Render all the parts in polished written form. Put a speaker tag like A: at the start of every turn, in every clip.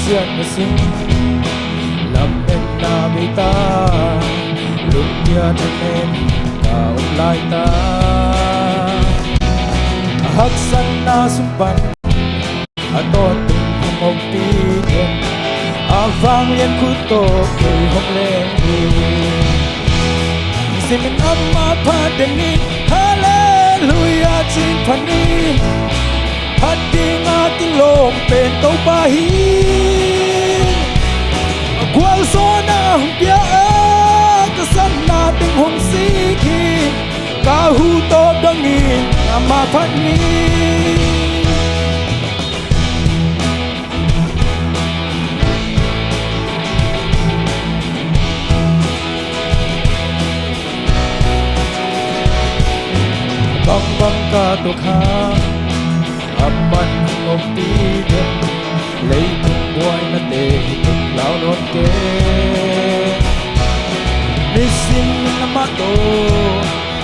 A: sian na sim lam em na bị ta lúc kia thân em ta ôm lại ta hắc san na sumpan aton tung hong pi em avang yen kuto ke hong leng ni simin amma padani hallelujah chin phani hadinga tilom pen to bahi kwal sona pia ka sanna ting hong si ki ka hu to dangi amma phani bang bang ka to kha aman ngom ti den lấy tung boy na te tung lao non ke nisin na ma to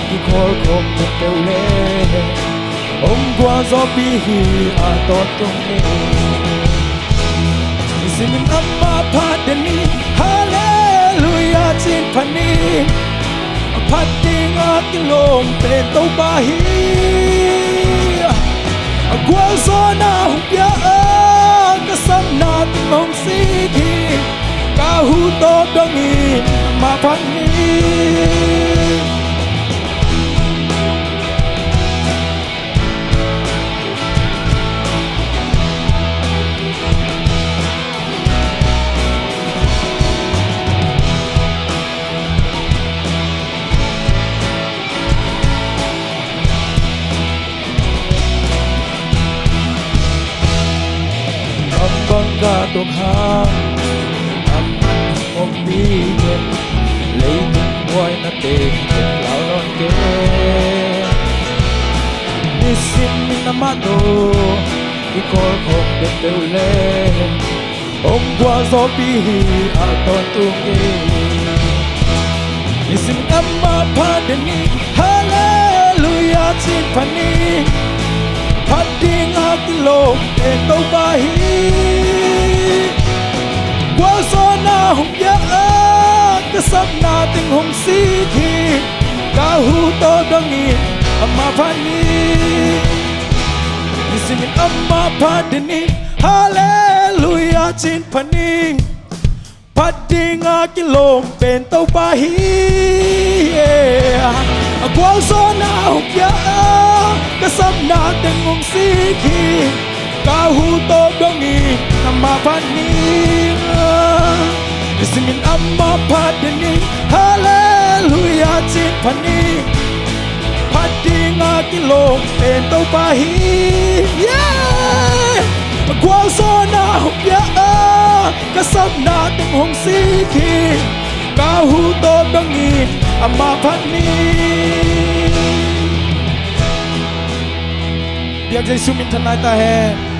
A: ki khol khom te te le om gwa zo pi hi a to tung ni nisin na ma pha de ni hallelujah chin phani Pating atilom pen to bahi Agwal sona hupya kasam na timong siki Kahu to dangi mapani bangga tung hang aman om bi gen lấy tung boy na te lao non ke nisin na ma do i kol khom de te le om gwa zo bi a ton tung e nisin amma pa de ni hallelujah chin phani Pading atilom pen to bahi Kwa sona hum ya kasam na ting hum si ki Kahu to dangi amma phani Isimin amma padini hallelujah chin phani Pading atilom pen to bahi Kwa sona hum ya kasam na ting hum si ki Kahu to dangi amma phani Isimin amma padani hallelujah chin phani Pading atilom pen to bahi yeah Kwa sona hupya kasam na ting hong si ki Kahu to dangi amma phani Biar Giêsu min thân lại ta है